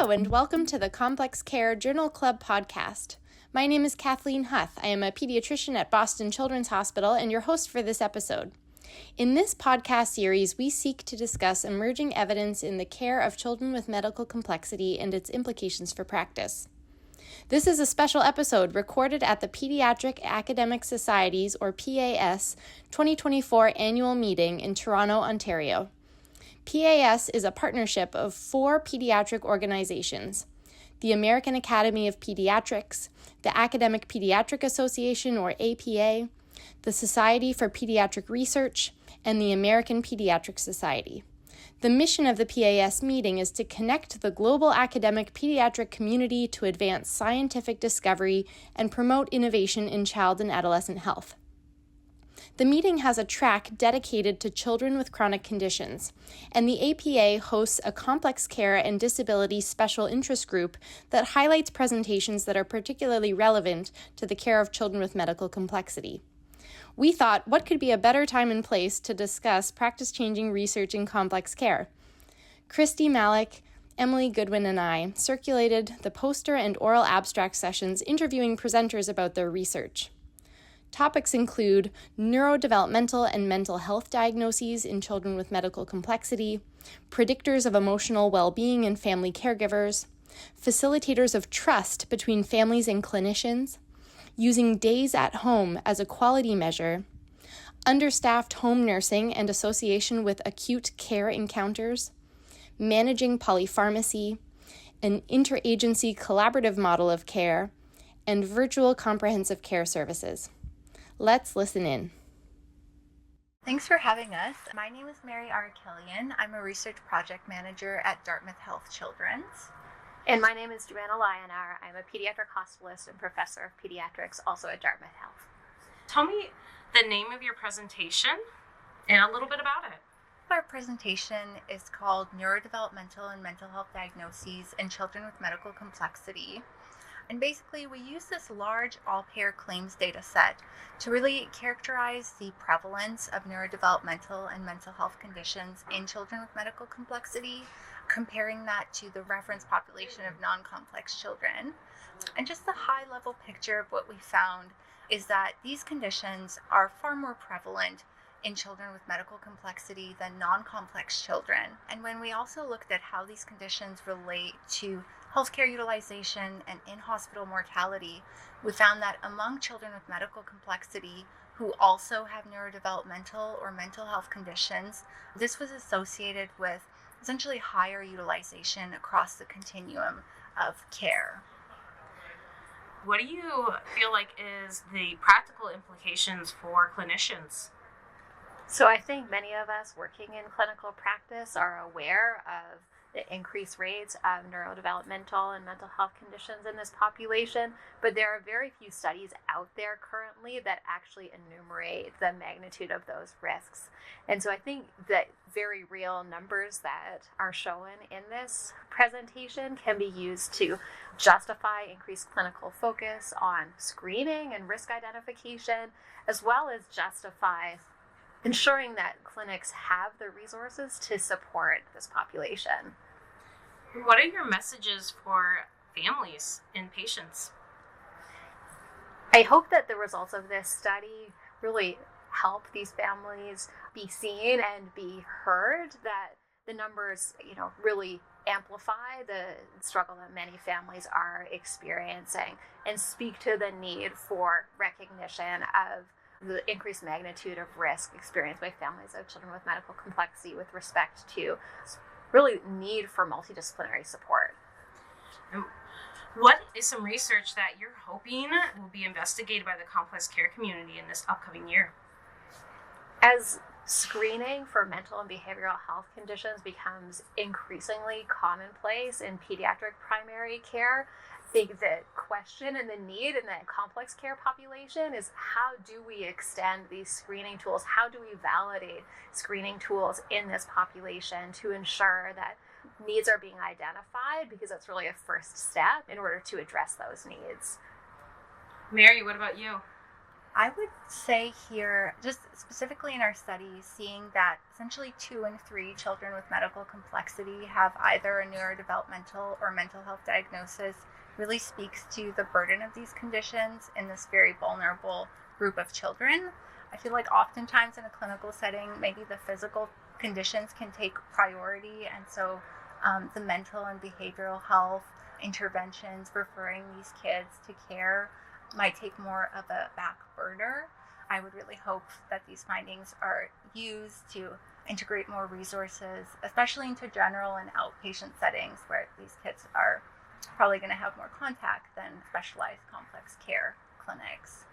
Hello, and welcome to the Complex Care Journal Club podcast. My name is Kathleen Huth. I am a pediatrician at Boston Children's Hospital and your host for this episode. In this podcast series, we seek to discuss emerging evidence in the care of children with medical complexity and its implications for practice. This is a special episode recorded at the Pediatric Academic Societies, or PAS, 2024 annual meeting in Toronto, Ontario. PAS is a partnership of 4 pediatric organizations: the American Academy of Pediatrics, the Academic Pediatric Association, or APA, the Society for Pediatric Research, and the American Pediatric Society. The mission of the PAS meeting is to connect the global academic pediatric community to advance scientific discovery and promote innovation in child and adolescent health. The meeting has a track dedicated to children with chronic conditions, and the APA hosts a complex care and disability special interest group that highlights presentations that are particularly relevant to the care of children with medical complexity. We thought, what could be a better time and place to discuss practice-changing research in complex care? Kristie Malik, Emily Goodwin, and I circulated the poster and oral abstract sessions interviewing presenters about their research. Topics include neurodevelopmental and mental health diagnoses in children with medical complexity, predictors of emotional well-being in family caregivers, facilitators of trust between families and clinicians, using days at home as a quality measure, understaffed home nursing and association with acute care encounters, managing polypharmacy, an interagency collaborative model of care, and virtual comprehensive care services. Let's listen in. Thanks for having us. My name is Arakelyan. I'm a research project manager at Dartmouth Health Children's. And my name is Joanna Lyonar. I'm a pediatric hospitalist and professor of pediatrics, also at Dartmouth Health. Tell me the name of your presentation and a little bit about it. Our presentation is called Neurodevelopmental and Mental Health Diagnoses in Children with Medical Complexity. And basically, we use this large all-payer claims data set to really characterize the prevalence of neurodevelopmental and mental health conditions in children with medical complexity, comparing that to the reference population of non-complex children. And just the high-level picture of what we found is that these conditions are far more prevalent in children with medical complexity than non-complex children. And when we also looked at how these conditions relate to healthcare utilization and in-hospital mortality, we found that among children with medical complexity who also have neurodevelopmental or mental health conditions, this was associated with essentially higher utilization across the continuum of care. What do you feel like is the practical implications for clinicians? So I think many of us working in clinical practice are aware of the increased rates of neurodevelopmental and mental health conditions in this population, but there are very few studies out there currently that actually enumerate the magnitude of those risks. And so I think that very real numbers that are shown in this presentation can be used to justify increased clinical focus on screening and risk identification, as well as justify ensuring that clinics have the resources to support this population. What are your messages for families and patients? I hope that the results of this study really help these families be seen and be heard, that the numbers, really amplify the struggle that many families are experiencing and speak to the need for recognition of the increased magnitude of risk experienced by families of children with medical complexity with respect to really need for multidisciplinary support. What is some research that you're hoping will be investigated by the complex care community in this upcoming year? As screening for mental and behavioral health conditions becomes increasingly commonplace in pediatric primary care, I think the question and the need in the complex care population is, how do we extend these screening tools? How do we validate screening tools in this population to ensure that needs are being identified? Because that's really a first step in order to address those needs. Mary, what about you? I would say here, just specifically in our studies, seeing that essentially 2 in 3 children with medical complexity have either a neurodevelopmental or mental health diagnosis really speaks to the burden of these conditions in this very vulnerable group of children. I feel like oftentimes in a clinical setting, maybe the physical conditions can take priority, and so the mental and behavioral health interventions, referring these kids to care, might take more of a back burner. I would really hope that these findings are used to integrate more resources, especially into general and outpatient settings where these kids are probably going to have more contact than specialized complex care clinics.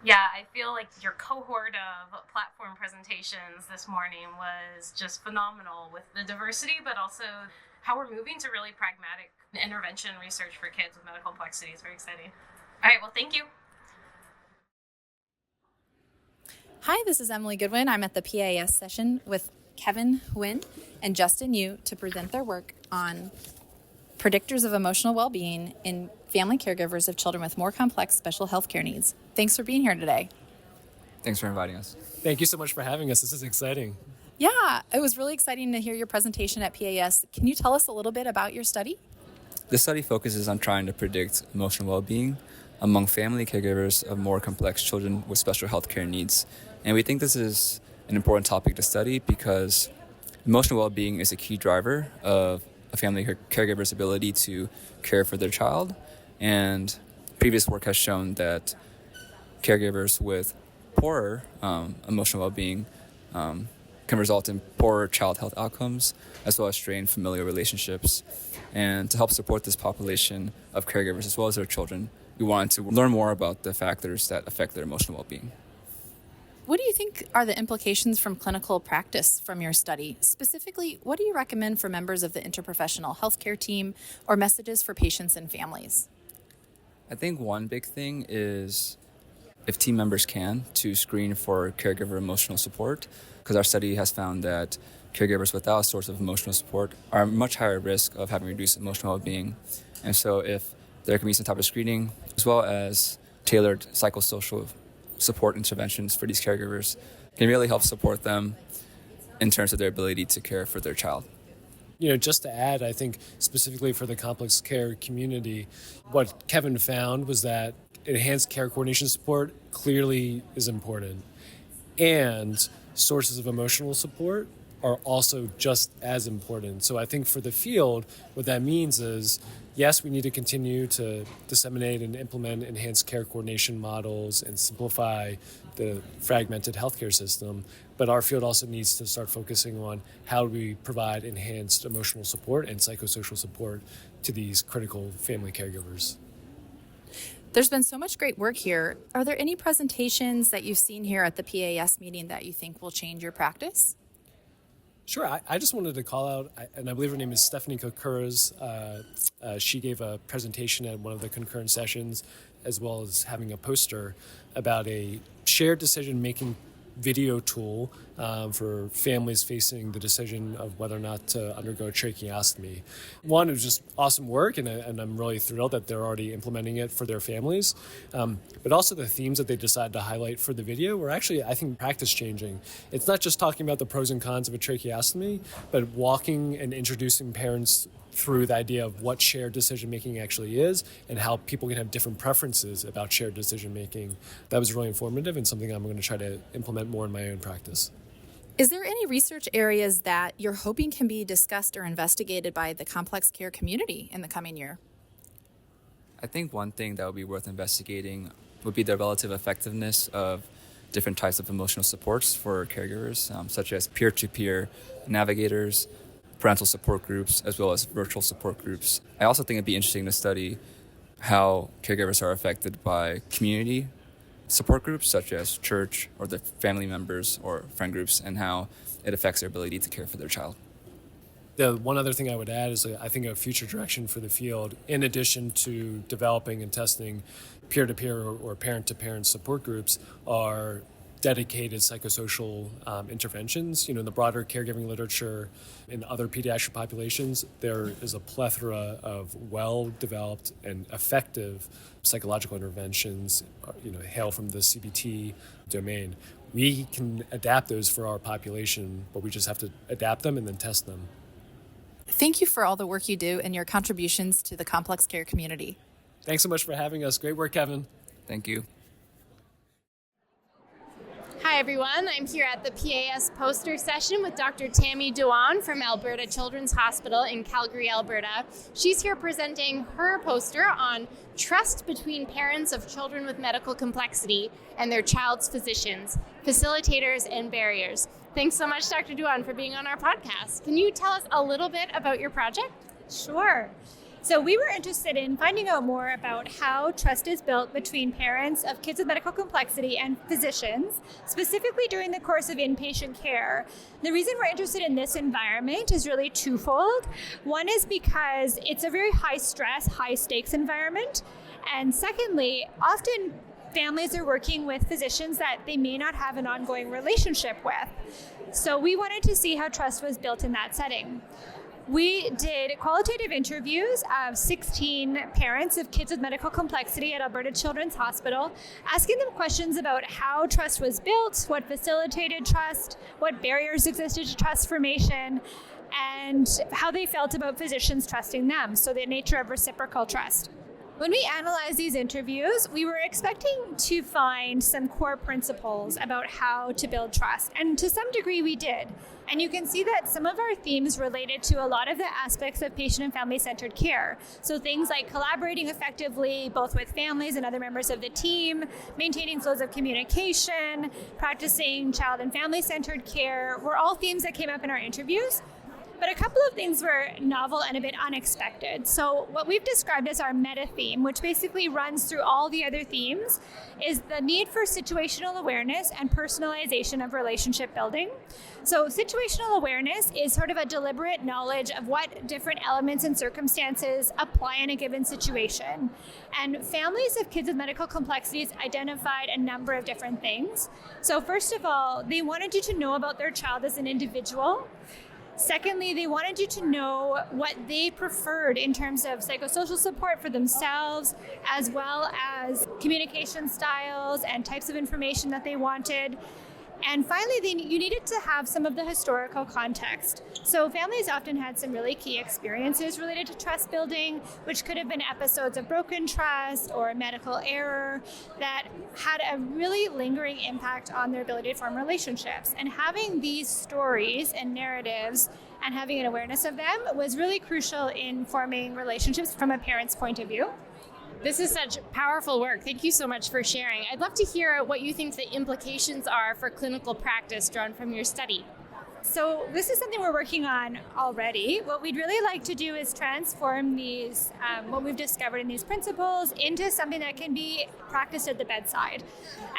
Yeah, I feel like your cohort of platform presentations this morning was just phenomenal with the diversity, but also how we're moving to really pragmatic intervention research for kids with medical complexity is very exciting. All right, well, thank you. Hi, this is Emily Goodwin. I'm at the PAS session with Kevin Huyn and Justin Yu to present their work on predictors of emotional well-being in family caregivers of children with more complex special health care needs. Thanks for being here today. Thanks for inviting us. Thank you so much for having us. This is exciting. Yeah, it was really exciting to hear your presentation at PAS. Can you tell us a little bit about your study? The study focuses on trying to predict emotional well-being among family caregivers of more complex children with special health care needs. And we think this is an important topic to study because emotional well-being is a key driver of a family caregiver's ability to care for their child. And previous work has shown that caregivers with poorer emotional well-being can result in poorer child health outcomes, as well as strained familial relationships. And to help support this population of caregivers, as well as their children, we wanted to learn more about the factors that affect their emotional well-being. What do you think are the implications from clinical practice from your study? Specifically, what do you recommend for members of the interprofessional healthcare team or messages for patients and families? I think one big thing is, if team members can, to screen for caregiver emotional support, because our study has found that caregivers without a source of emotional support are at much higher risk of having reduced emotional well-being. And so if there can be some type of screening, as well as tailored psychosocial support interventions for these caregivers, can really help support them in terms of their ability to care for their child. Just to add, I think specifically for the complex care community, what Kevin found was that enhanced care coordination support clearly is important. And sources of emotional support are also just as important. So I think for the field, what that means is, yes, we need to continue to disseminate and implement enhanced care coordination models and simplify the fragmented healthcare system, but our field also needs to start focusing on how do we provide enhanced emotional support and psychosocial support to these critical family caregivers. There's been so much great work here. Are there any presentations that you've seen here at the PAS meeting that you think will change your practice? Sure. I just wanted to call out, and I believe her name is Stephanie Kokuras. She gave a presentation at one of the concurrent sessions, as well as having a poster about a shared decision-making video tool for families facing the decision of whether or not to undergo tracheostomy. One, it was just awesome work, and I'm really thrilled that they're already implementing it for their families. But also the themes that they decided to highlight for the video were actually, I think, practice-changing. It's not just talking about the pros and cons of a tracheostomy, but walking and introducing parents through the idea of what shared decision-making actually is and how people can have different preferences about shared decision-making. That was really informative and something I'm going to try to implement more in my own practice. Is there any research areas that you're hoping can be discussed or investigated by the complex care community in the coming year? I think one thing that would be worth investigating would be the relative effectiveness of different types of emotional supports for caregivers, such as peer-to-peer navigators, parental support groups, as well as virtual support groups. I also think it'd be interesting to study how caregivers are affected by community support groups, such as church or their family members or friend groups, and how it affects their ability to care for their child. The one other thing I would add is I think a future direction for the field, in addition to developing and testing peer-to-peer or parent-to-parent support groups, are dedicated psychosocial interventions. In the broader caregiving literature in other pediatric populations, there is a plethora of well-developed and effective psychological interventions, hail from the CBT domain. We can adapt those for our population, but we just have to adapt them and then test them. Thank you for all the work you do and your contributions to the complex care community. Thanks so much for having us. Great work, Kevin. Thank you. Hi everyone, I'm here at the PAS poster session with Dr. Tammie Dewan from Alberta Children's Hospital in Calgary, Alberta. She's here presenting her poster on trust between parents of children with medical complexity and their child's physicians, facilitators, and barriers. Thanks so much, Dr. Dewan, for being on our podcast. Can you tell us a little bit about your project? Sure. So we were interested in finding out more about how trust is built between parents of kids with medical complexity and physicians, specifically during the course of inpatient care. The reason we're interested in this environment is really twofold. One is because it's a very high stress, high stakes environment. And secondly, often families are working with physicians that they may not have an ongoing relationship with. So we wanted to see how trust was built in that setting. We did qualitative interviews of 16 parents of kids with medical complexity at Alberta Children's Hospital, asking them questions about how trust was built, what facilitated trust, what barriers existed to trust formation, and how they felt about physicians trusting them, so the nature of reciprocal trust. When we analyzed these interviews, we were expecting to find some core principles about how to build trust, and to some degree we did. And you can see that some of our themes related to a lot of the aspects of patient and family-centered care. So things like collaborating effectively, both with families and other members of the team, maintaining flows of communication, practicing child and family-centered care, were all themes that came up in our interviews. But a couple of things were novel and a bit unexpected. So what we've described as our meta theme, which basically runs through all the other themes, is the need for situational awareness and personalization of relationship building. So situational awareness is sort of a deliberate knowledge of what different elements and circumstances apply in a given situation. And families of kids with medical complexities identified a number of different things. So first of all, they wanted you to know about their child as an individual. Secondly, they wanted you to know what they preferred in terms of psychosocial support for themselves, as well as communication styles and types of information that they wanted. And finally, you needed to have some of the historical context. So families often had some really key experiences related to trust building, which could have been episodes of broken trust or medical error that had a really lingering impact on their ability to form relationships. And having these stories and narratives and having an awareness of them was really crucial in forming relationships from a parent's point of view. This is such powerful work. Thank you so much for sharing. I'd love to hear what you think the implications are for clinical practice drawn from your study. So this is something we're working on already. What we'd really like to do is transform these, what we've discovered in these principles into something that can be practiced at the bedside.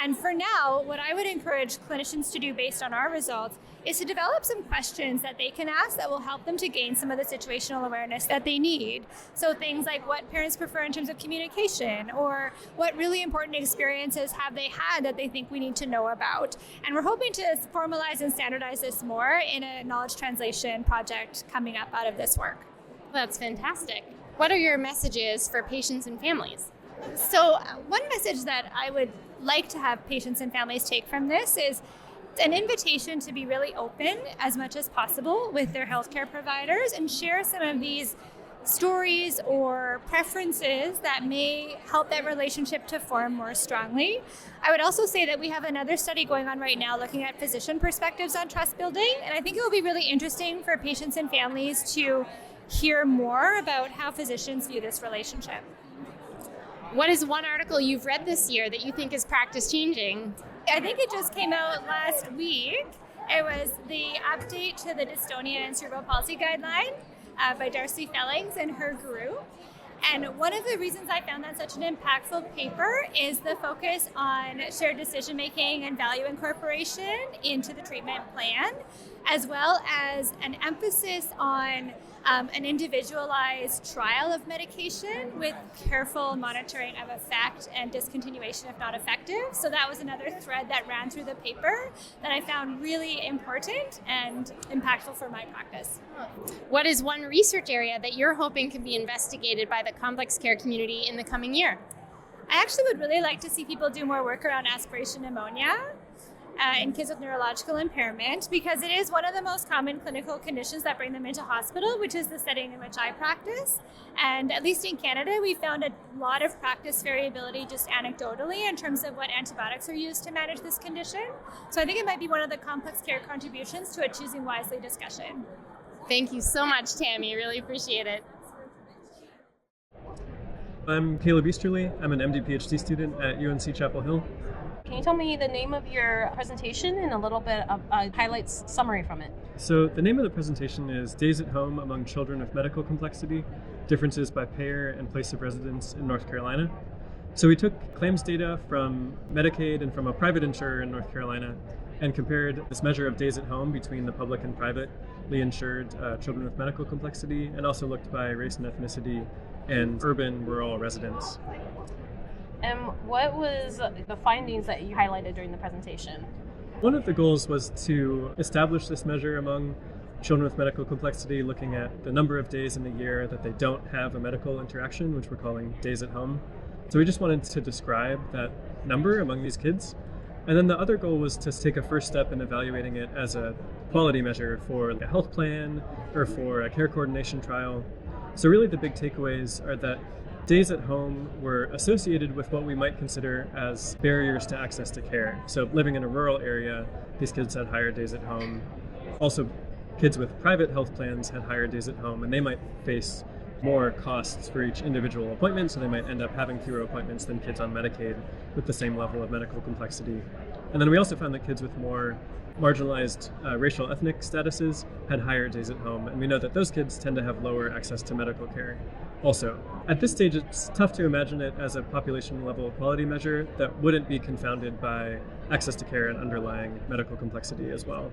And for now, what I would encourage clinicians to do based on our results is to develop some questions that they can ask that will help them to gain some of the situational awareness that they need. So things like what parents prefer in terms of communication, or what really important experiences have they had that they think we need to know about. And we're hoping to formalize and standardize this more in a knowledge translation project coming up out of this work. That's fantastic. What are your messages for patients and families? So one message that I would like to have patients and families take from this is an invitation to be really open as much as possible with their healthcare providers and share some of these stories or preferences that may help that relationship to form more strongly. I would also say that we have another study going on right now looking at physician perspectives on trust building, and I think it will be really interesting for patients and families to hear more about how physicians view this relationship. What is one article you've read this year that you think is practice changing? I think it just came out last week. It was the update to the dystonia and cerebral palsy guideline by Darcy Fellings and her group. And one of the reasons I found that such an impactful paper is the focus on shared decision-making and value incorporation into the treatment plan, as well as an emphasis on an individualized trial of medication with careful monitoring of effect and discontinuation if not effective. So that was another thread that ran through the paper that I found really important and impactful for my practice. What is one research area that you're hoping can be investigated by the complex care community in the coming year? I actually would really like to see people do more work around aspiration pneumonia in kids with neurological impairment, because it is one of the most common clinical conditions that bring them into hospital, which is the setting in which I practice. And at least in Canada, we found a lot of practice variability just anecdotally in terms of what antibiotics are used to manage this condition. So I think it might be one of the complex care contributions to a Choosing Wisely discussion. Thank you so much, Tammie. Really appreciate it. I'm Caleb Easterly. I'm an MD PhD student at UNC Chapel Hill. Can you tell me the name of your presentation and a little bit of highlights summary from it? So the name of the presentation is Days at Home Among Children with Medical Complexity, Differences by Payer and Place of Residence in North Carolina. So we took claims data from Medicaid and from a private insurer in North Carolina and compared this measure of days at home between the public and privately insured children with medical complexity, and also looked by race and ethnicity and urban rural residents. And what was the findings that you highlighted during the presentation? One of the goals was to establish this measure among children with medical complexity, looking at the number of days in the year that they don't have a medical interaction, which we're calling days at home. So we just wanted to describe that number among these kids. And then the other goal was to take a first step in evaluating it as a quality measure for a health plan or for a care coordination trial. So really the big takeaways are that days at home were associated with what we might consider as barriers to access to care. So living in a rural area, these kids had higher days at home. Also, kids with private health plans had higher days at home, and they might face more costs for each individual appointment, so they might end up having fewer appointments than kids on Medicaid with the same level of medical complexity. And then we also found that kids with more marginalized racial ethnic statuses had higher days at home, and we know that those kids tend to have lower access to medical care. Also, at this stage, it's tough to imagine it as a population-level quality measure that wouldn't be confounded by access to care and underlying medical complexity as well.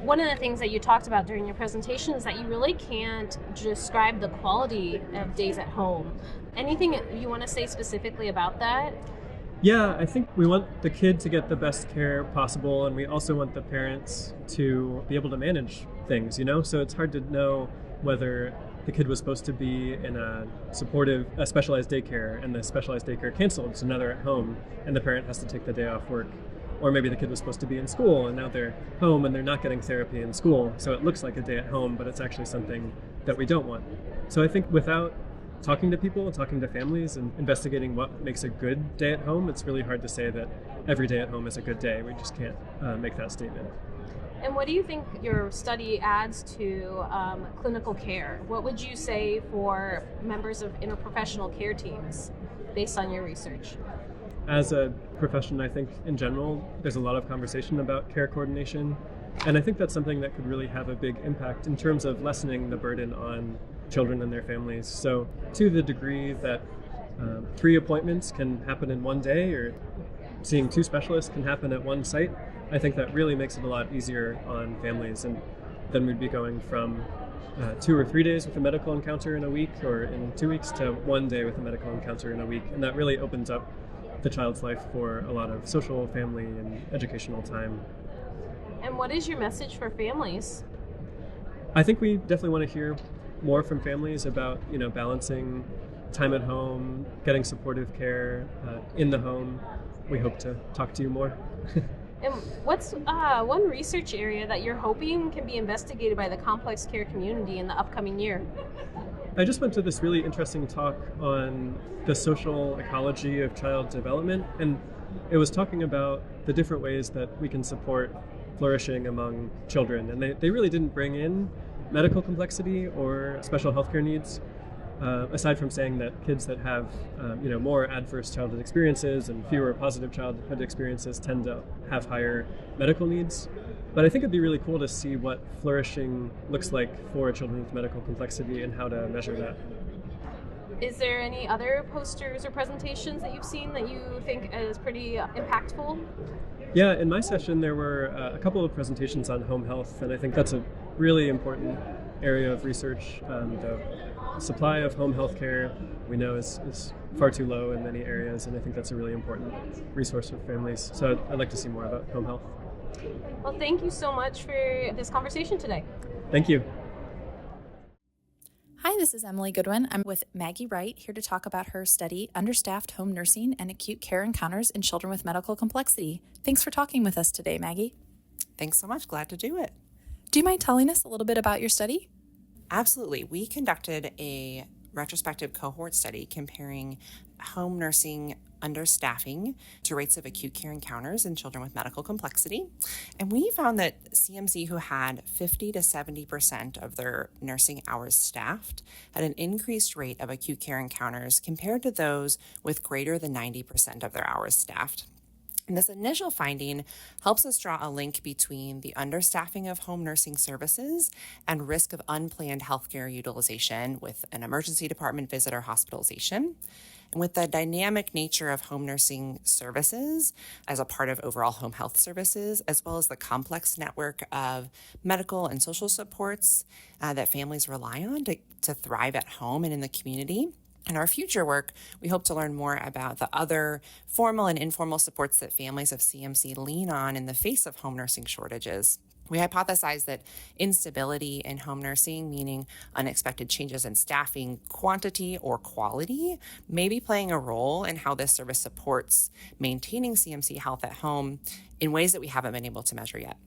One of the things that you talked about during your presentation is that you really can't describe the quality of days at home. Anything you want to say specifically about that? Yeah, I think we want the kid to get the best care possible, and we also want the parents to be able to manage things, So it's hard to know whether the kid was supposed to be in a specialized daycare, and the specialized daycare canceled, so now they're at home, and the parent has to take the day off work. Or maybe the kid was supposed to be in school, and now they're home and they're not getting therapy in school, so it looks like a day at home, but it's actually something that we don't want. So I think without talking to people, talking to families, and investigating what makes a good day at home, it's really hard to say that every day at home is a good day. We just can't make that statement. And what do you think your study adds to clinical care? What would you say for members of interprofessional care teams based on your research? As a profession, I think in general, there's a lot of conversation about care coordination. And I think that's something that could really have a big impact in terms of lessening the burden on children and their families. So to the degree that 3 appointments can happen in one day, or seeing 2 specialists can happen at one site, I think that really makes it a lot easier on families. And then we'd be going from 2 or 3 days with a medical encounter in a week, or in 2 weeks, to 1 day with a medical encounter in a week. And that really opens up the child's life for a lot of social, family, and educational time. And what is your message for families? I think we definitely want to hear more from families about, balancing time at home, getting supportive care in the home. We hope to talk to you more. And what's one research area that you're hoping can be investigated by the complex care community in the upcoming year? I just went to this really interesting talk on the social ecology of child development, and it was talking about the different ways that we can support flourishing among children. And they really didn't bring in medical complexity or special healthcare needs, aside from saying that kids that have more adverse childhood experiences and fewer positive childhood experiences tend to have higher medical needs. But I think it'd be really cool to see what flourishing looks like for children with medical complexity and how to measure that. Is there any other posters or presentations that you've seen that you think is pretty impactful? Yeah, in my session there were a couple of presentations on home health, and I think that's a really important area of research. The supply of home health care we know is far too low in many areas, and I think that's a really important resource for families. So I'd like to see more about home health. Well, thank you so much for this conversation today. Thank you. Hi, this is Emily Goodwin. I'm with Maggie Wright, here to talk about her study, Understaffed Home Nursing and Acute Care Encounters in Children with Medical Complexity. Thanks for talking with us today, Maggie. Thanks so much. Glad to do it. Do you mind telling us a little bit about your study? Absolutely. We conducted a retrospective cohort study comparing home nursing understaffing to rates of acute care encounters in children with medical complexity. And we found that CMC who had 50 to 70% of their nursing hours staffed had an increased rate of acute care encounters compared to those with greater than 90% of their hours staffed. And this initial finding helps us draw a link between the understaffing of home nursing services and risk of unplanned healthcare utilization with an emergency department visit or hospitalization. And with the dynamic nature of home nursing services as a part of overall home health services, as well as the complex network of medical and social supports that families rely on to thrive at home and in the community. In our future work, we hope to learn more about the other formal and informal supports that families of CMC lean on in the face of home nursing shortages. We hypothesize that instability in home nursing, meaning unexpected changes in staffing quantity or quality, may be playing a role in how this service supports maintaining CMC health at home in ways that we haven't been able to measure yet.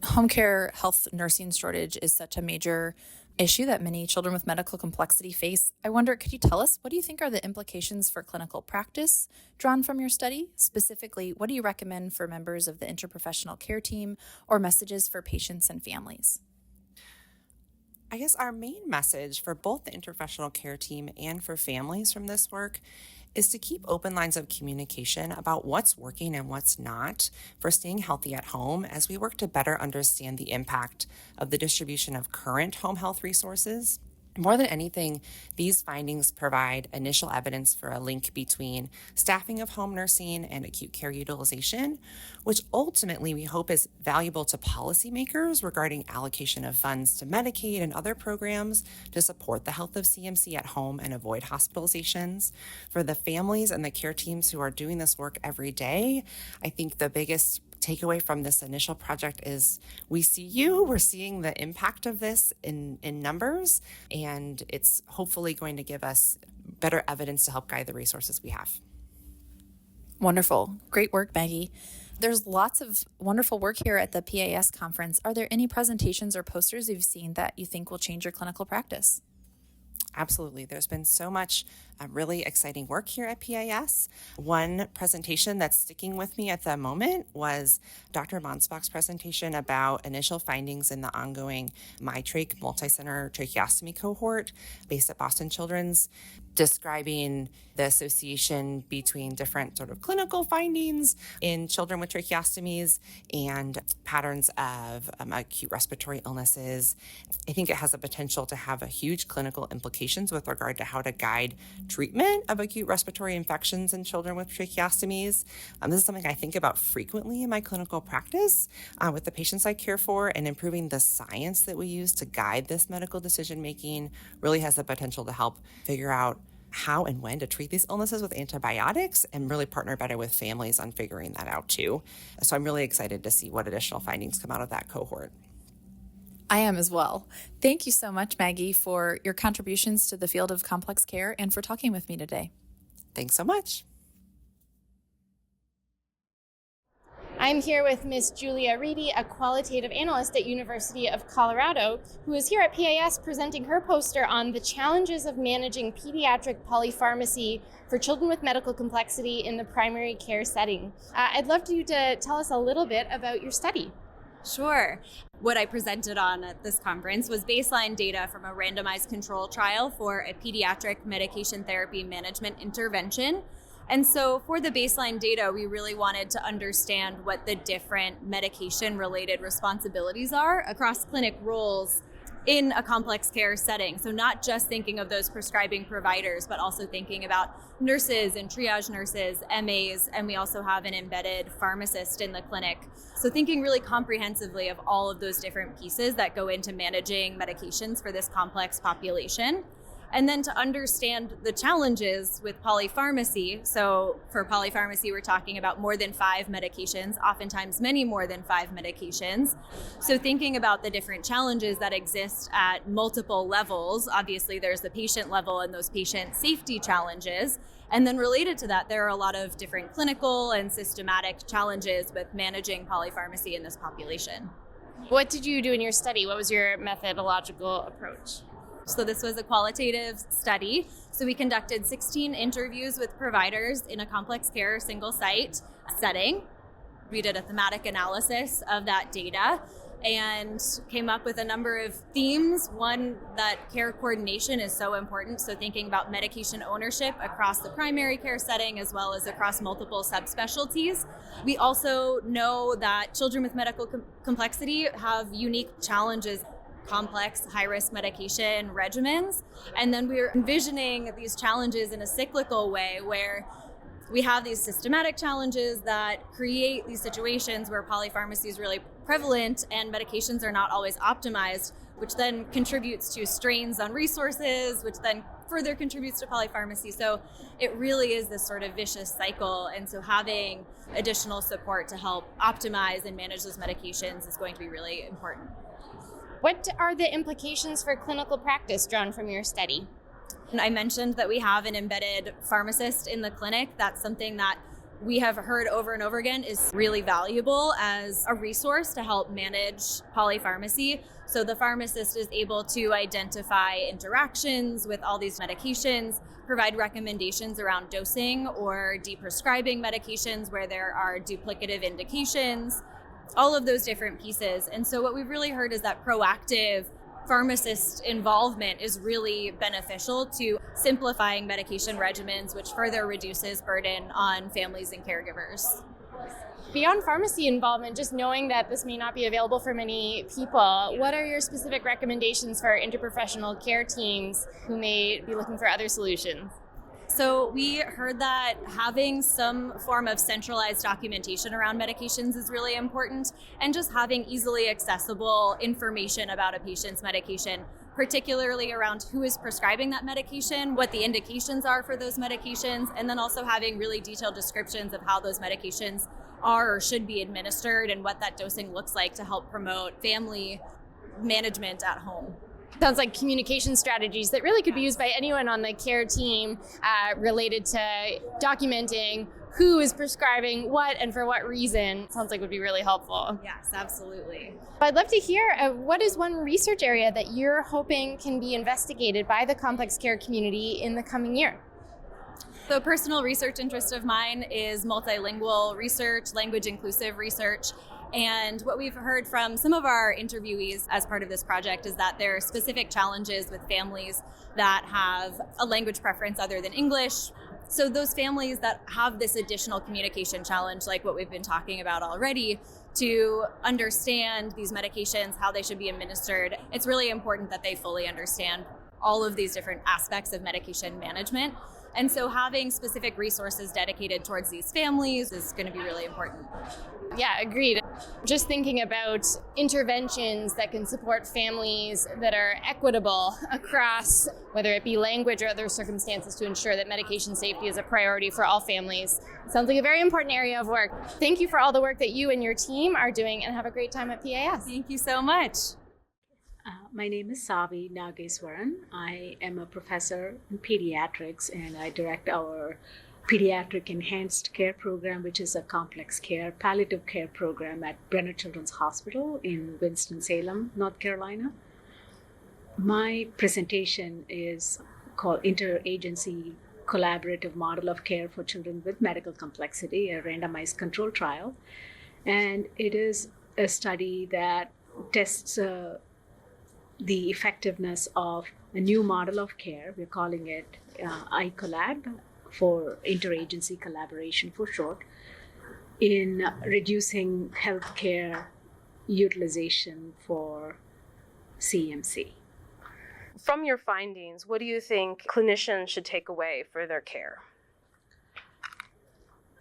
Home care health nursing shortage is such a major issue that many children with medical complexity face. I wonder, could you tell us, what do you think are the implications for clinical practice drawn from your study? Specifically, what do you recommend for members of the interprofessional care team or messages for patients and families? I guess our main message for both the interprofessional care team and for families from this work is to keep open lines of communication about what's working and what's not for staying healthy at home as we work to better understand the impact of the distribution of current home health resources. More than anything, these findings provide initial evidence for a link between staffing of home nursing and acute care utilization, which ultimately we hope is valuable to policymakers regarding allocation of funds to Medicaid and other programs to support the health of CMC at home and avoid hospitalizations. For the families and the care teams who are doing this work every day, I think the biggest takeaway from this initial project is we're seeing the impact of this in numbers, and it's hopefully going to give us better evidence to help guide the resources we have. Wonderful. Great work, Maggie. There's lots of wonderful work here at the PAS conference. Are there any presentations or posters you've seen that you think will change your clinical practice? Absolutely. There's been so much really exciting work here at PAS. One presentation that's sticking with me at the moment was Dr. Monsbach's presentation about initial findings in the ongoing MyTrach multi-center tracheostomy cohort based at Boston Children's, describing the association between different sort of clinical findings in children with tracheostomies and patterns of acute respiratory illnesses. I think it has the potential to have a huge clinical implications with regard to how to guide treatment of acute respiratory infections in children with tracheostomies. This is something I think about frequently in my clinical practice with the patients I care for, and improving the science that we use to guide this medical decision-making really has the potential to help figure out how and when to treat these illnesses with antibiotics and really partner better with families on figuring that out too. So I'm really excited to see what additional findings come out of that cohort. I am as well. Thank you so much, Maggie, for your contributions to the field of complex care and for talking with me today. Thanks so much. I'm here with Miss Julia Reedy, a qualitative analyst at University of Colorado, who is here at PAS presenting her poster on the challenges of managing pediatric polypharmacy for children with medical complexity in the primary care setting. I'd love you to tell us a little bit about your study. Sure. What I presented on at this conference was baseline data from a randomized control trial for a pediatric medication therapy management intervention. And so for the baseline data, we really wanted to understand what the different medication-related responsibilities are across clinic roles in a complex care setting. So not just thinking of those prescribing providers, but also thinking about nurses and triage nurses, MAs, and we also have an embedded pharmacist in the clinic. So thinking really comprehensively of all of those different pieces that go into managing medications for this complex population. And then to understand the challenges with polypharmacy. So for polypharmacy, we're talking about more than 5 medications, oftentimes many more than 5 medications. So thinking about the different challenges that exist at multiple levels, obviously there's the patient level and those patient safety challenges. And then related to that, there are a lot of different clinical and systematic challenges with managing polypharmacy in this population. What did you do in your study? What was your methodological approach? So this was a qualitative study. So we conducted 16 interviews with providers in a complex care single site setting. We did a thematic analysis of that data and came up with a number of themes. One, that care coordination is so important. So thinking about medication ownership across the primary care setting as well as across multiple subspecialties. We also know that children with medical complexity have unique challenges, complex high-risk medication regimens. And then we're envisioning these challenges in a cyclical way where we have these systematic challenges that create these situations where polypharmacy is really prevalent and medications are not always optimized, which then contributes to strains on resources, which then further contributes to polypharmacy. So it really is this sort of vicious cycle. And so having additional support to help optimize and manage those medications is going to be really important. What are the implications for clinical practice drawn from your study? And I mentioned that we have an embedded pharmacist in the clinic. That's something that we have heard over and over again is really valuable as a resource to help manage polypharmacy. So the pharmacist is able to identify interactions with all these medications, provide recommendations around dosing or deprescribing medications where there are duplicative indications, all of those different pieces. And so what we've really heard is that proactive pharmacist involvement is really beneficial to simplifying medication regimens, which further reduces burden on families and caregivers. Beyond pharmacy involvement, just knowing that this may not be available for many people, what are your specific recommendations for interprofessional care teams who may be looking for other solutions? So we heard that having some form of centralized documentation around medications is really important, and just having easily accessible information about a patient's medication, particularly around who is prescribing that medication, what the indications are for those medications, and then also having really detailed descriptions of how those medications are or should be administered and what that dosing looks like to help promote family management at home. Sounds like communication strategies that really could be used by anyone on the care team related to documenting who is prescribing what and for what reason. Sounds like would be really helpful. Yes, absolutely. I'd love to hear what is one research area that you're hoping can be investigated by the complex care community in the coming year? So a personal research interest of mine is multilingual research, language inclusive research. And what we've heard from some of our interviewees as part of this project is that there are specific challenges with families that have a language preference other than English. So those families that have this additional communication challenge, like what we've been talking about already, to understand these medications, how they should be administered, it's really important that they fully understand all of these different aspects of medication management. And so having specific resources dedicated towards these families is going to be really important. Yeah, agreed. Just thinking about interventions that can support families that are equitable across, whether it be language or other circumstances, to ensure that medication safety is a priority for all families. Sounds like a very important area of work. Thank you for all the work that you and your team are doing, and have a great time at PAS. Thank you so much. My name is Savi Nageswaran. I am a professor in pediatrics, and I direct our Pediatric Enhanced Care Program, which is a complex care, palliative care program at Brenner Children's Hospital in Winston-Salem, North Carolina. My presentation is called Interagency Collaborative Model of Care for Children with Medical Complexity, a randomized control trial. And it is a study that tests the effectiveness of a new model of care. We're calling it ICOLAB, for interagency collaboration for short, in reducing healthcare utilization for CMC. From your findings, what do you think clinicians should take away for their care?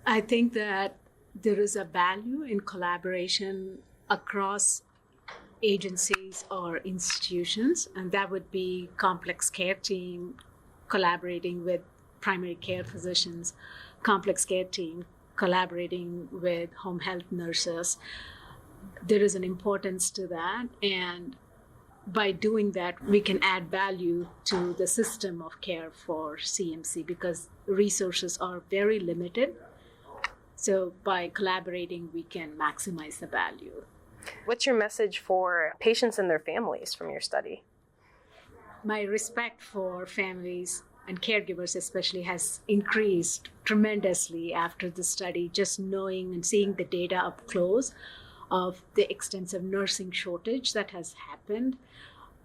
I think that there is a value in collaboration across agencies or institutions, and that would be complex care team collaborating with primary care physicians, complex care team collaborating with home health nurses. There is an importance to that, and by doing that, we can add value to the system of care for CMC because resources are very limited. So by collaborating, we can maximize the value. What's your message for patients and their families from your study? My respect for families and caregivers especially has increased tremendously after the study, just knowing and seeing the data up close of the extensive nursing shortage that has happened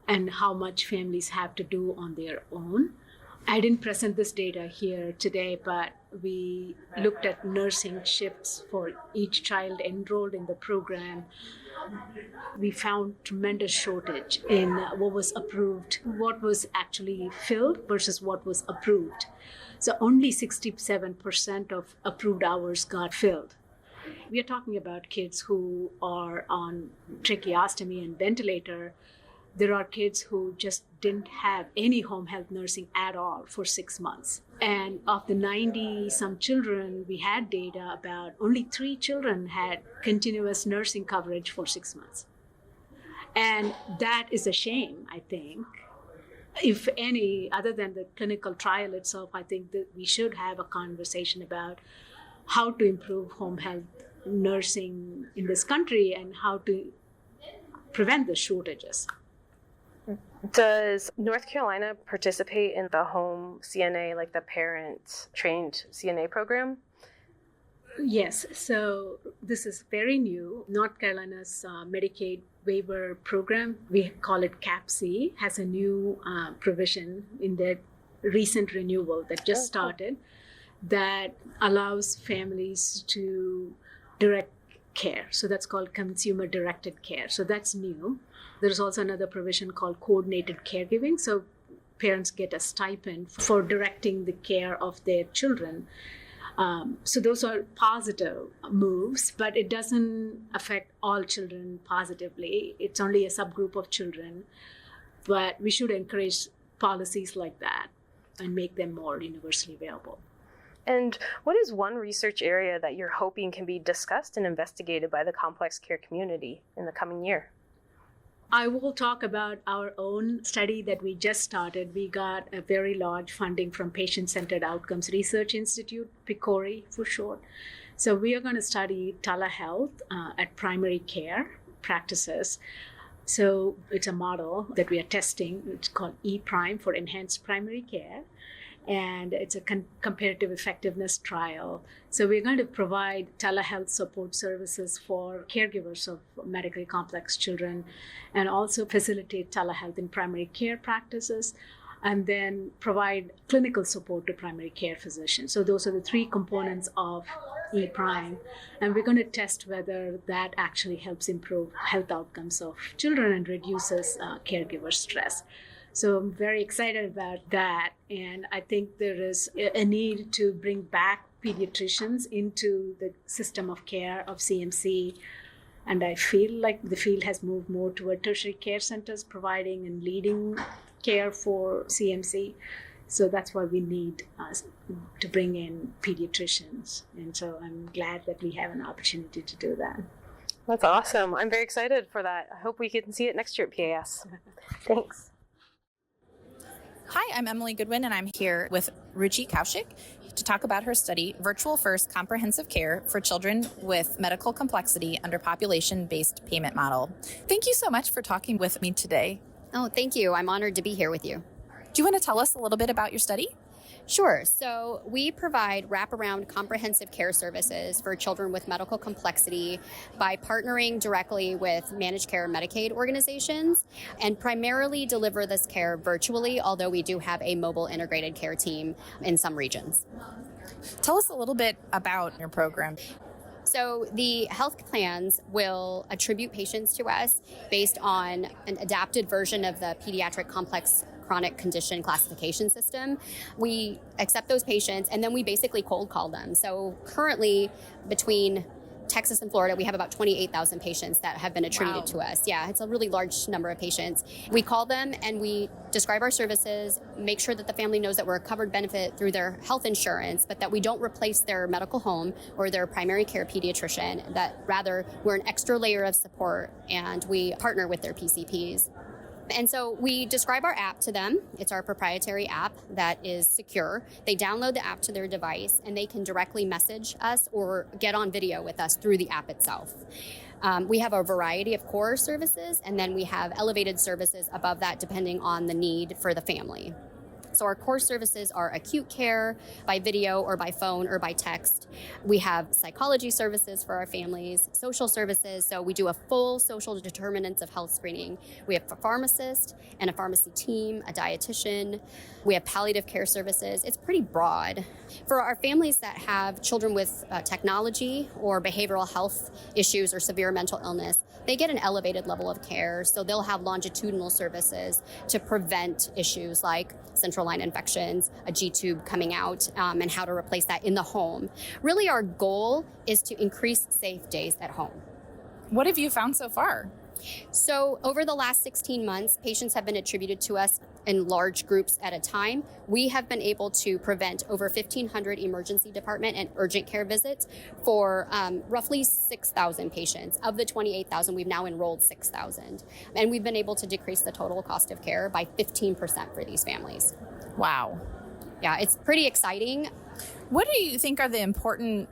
and how much families have to do on their own. I didn't present this data here today, but we looked at nursing shifts for each child enrolled in the program. We found tremendous shortage in what was approved, what was actually filled versus what was approved. So only 67% of approved hours got filled. We are talking about kids who are on tracheostomy and ventilator. There are kids who just didn't have any home health nursing at all for 6 months. And of the 90-some children, we had data about only 3 children had continuous nursing coverage for 6 months. And that is a shame, I think. If any, other than the clinical trial itself, I think that we should have a conversation about how to improve home health nursing in this country and how to prevent the shortages. Does North Carolina participate in the home CNA, like the parent-trained CNA program? Yes, so this is very new. North Carolina's Medicaid waiver program, we call it CAPC, has a new provision in their recent renewal that just started that allows families to direct care. So that's called consumer-directed care. So that's new. There's also another provision called coordinated caregiving. So parents get a stipend for directing the care of their children. So those are positive moves, but it doesn't affect all children positively. It's only a subgroup of children. But we should encourage policies like that and make them more universally available. And what is one research area that you're hoping can be discussed and investigated by the complex care community in the coming year? I will talk about our own study that we just started. We got a very large funding from Patient-Centered Outcomes Research Institute, PCORI for short. So we are going to study telehealth at primary care practices. So it's a model that we are testing. It's called ePrime for Enhanced Primary Care. And it's a comparative effectiveness trial. So we're going to provide telehealth support services for caregivers of medically complex children and also facilitate telehealth in primary care practices and then provide clinical support to primary care physicians. So those are the 3 components of ePrime. And we're going to test whether that actually helps improve health outcomes of children and reduces caregiver stress. So I'm very excited about that. And I think there is a need to bring back pediatricians into the system of care of CMC. And I feel like the field has moved more toward tertiary care centers providing and leading care for CMC. So that's why we need to bring in pediatricians. And so I'm glad that we have an opportunity to do that. That's awesome. I'm very excited for that. I hope we can see it next year at PAS. Thanks. Hi, I'm Emily Goodwin, and I'm here with Ruchi Kaushik to talk about her study, Virtual First Comprehensive Care for Children with Medical Complexity under Population-Based Payment Model. Thank you so much for talking with me today. Oh, thank you. I'm honored to be here with you. Do you want to tell us a little bit about your study? Sure. So we provide wraparound comprehensive care services for children with medical complexity by partnering directly with managed care Medicaid organizations and primarily deliver this care virtually, although we do have a mobile integrated care team in some regions. Tell us a little bit about your program. So the health plans will attribute patients to us based on an adapted version of the pediatric complex chronic condition classification system. We accept those patients and then we basically cold call them. So currently between Texas and Florida, we have about 28,000 patients that have been attributed to us. Yeah, it's a really large number of patients. We call them and we describe our services, make sure that the family knows that we're a covered benefit through their health insurance, but that we don't replace their medical home or their primary care pediatrician, that rather we're an extra layer of support and we partner with their PCPs. And so we describe our app to them. It's our proprietary app that is secure. They download the app to their device and they can directly message us or get on video with us through the app itself. We have a variety of core services, and then we have elevated services above that depending on the need for the family. So our core services are acute care by video or by phone or by text. We have psychology services for our families, social services. So we do a full social determinants of health screening. We have a pharmacist and a pharmacy team, a dietitian. We have palliative care services. It's pretty broad. For our families that have children with technology or behavioral health issues or severe mental illness, they get an elevated level of care. So they'll have longitudinal services to prevent issues like central line infections, a G-tube coming out, and how to replace that in the home. Really, our goal is to increase safe days at home. What have you found so far? So over the last 16 months, patients have been attributed to us in large groups at a time. We have been able to prevent over 1,500 emergency department and urgent care visits for roughly 6,000 patients. Of the 28,000, we've now enrolled 6,000. And we've been able to decrease the total cost of care by 15% for these families. Wow. Yeah, it's pretty exciting. What do you think are the important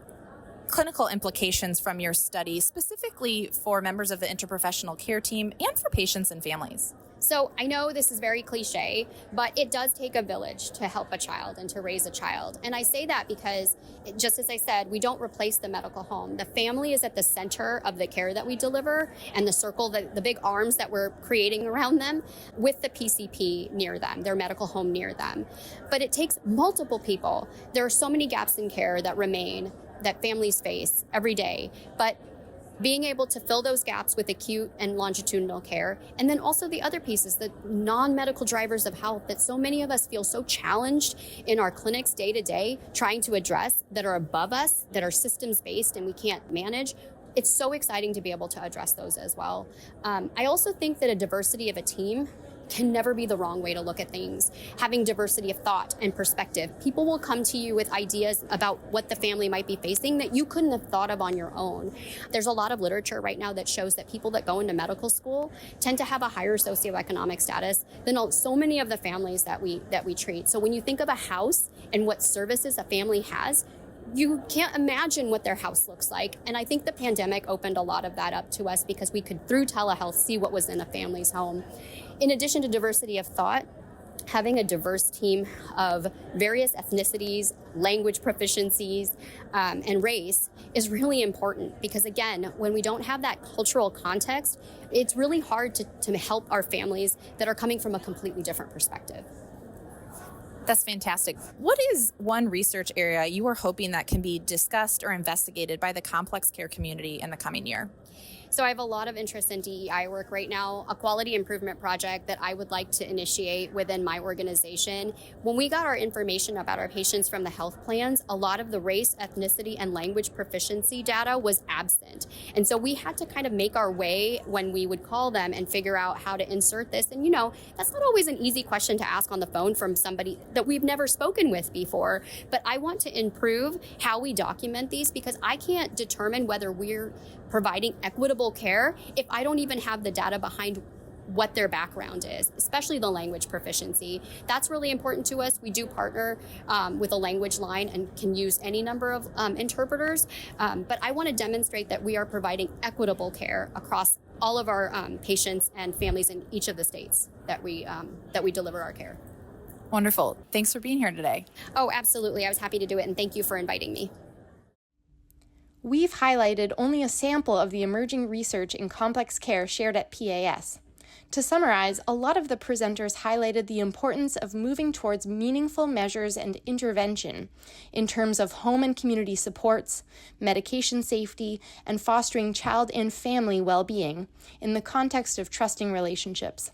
clinical implications from your study, specifically for members of the interprofessional care team and for patients and families? So I know this is very cliche, but it does take a village to help a child and to raise a child. And I say that because, just as I said, we don't replace the medical home. The family is at the center of the care that we deliver and the circle, the big arms that we're creating around them with the PCP near them, their medical home near them. But it takes multiple people. There are so many gaps in care that remain that families face every day. But being able to fill those gaps with acute and longitudinal care, and then also the other pieces, the non-medical drivers of health that so many of us feel so challenged in our clinics day to day, trying to address, that are above us, that are systems-based and we can't manage. It's so exciting to be able to address those as well. I also think that a diversity of a team can never be the wrong way to look at things. Having diversity of thought and perspective. People will come to you with ideas about what the family might be facing that you couldn't have thought of on your own. There's a lot of literature right now that shows that people that go into medical school tend to have a higher socioeconomic status than so many of the families that we treat. So when you think of a house and what services a family has, you can't imagine what their house looks like. And I think the pandemic opened a lot of that up to us because we could, through telehealth, see what was in a family's home. In addition to diversity of thought, having a diverse team of various ethnicities, language proficiencies, and race is really important because, again, when we don't have that cultural context, it's really hard to help our families that are coming from a completely different perspective. That's fantastic. What is one research area you are hoping that can be discussed or investigated by the complex care community in the coming year? So I have a lot of interest in DEI work right now, a quality improvement project that I would like to initiate within my organization. When we got our information about our patients from the health plans, a lot of the race, ethnicity, and language proficiency data was absent. And so we had to kind of make our way when we would call them and figure out how to insert this. And that's not always an easy question to ask on the phone from somebody that we've never spoken with before. But I want to improve how we document these because I can't determine whether we're providing equitable care if I don't even have the data behind what their background is, especially the language proficiency. That's really important to us. We do partner with a language line and can use any number of interpreters, but I want to demonstrate that we are providing equitable care across all of our patients and families in each of the states that we deliver our care. Wonderful. Thanks for being here today. Oh, absolutely. I was happy to do it, and thank you for inviting me. We've highlighted only a sample of the emerging research in complex care shared at PAS. To summarize, a lot of the presenters highlighted the importance of moving towards meaningful measures and intervention in terms of home and community supports, medication safety, and fostering child and family well-being in the context of trusting relationships.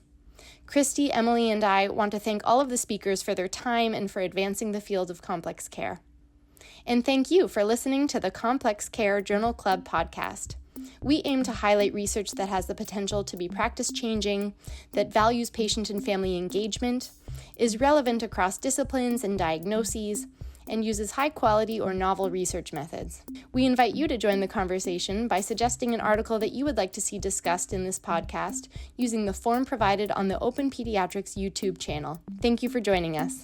Kristie, Emily, and I want to thank all of the speakers for their time and for advancing the field of complex care. And thank you for listening to the Complex Care Journal Club podcast. We aim to highlight research that has the potential to be practice-changing, that values patient and family engagement, is relevant across disciplines and diagnoses, and uses high-quality or novel research methods. We invite you to join the conversation by suggesting an article that you would like to see discussed in this podcast using the form provided on the OPENPediatrics YouTube channel. Thank you for joining us.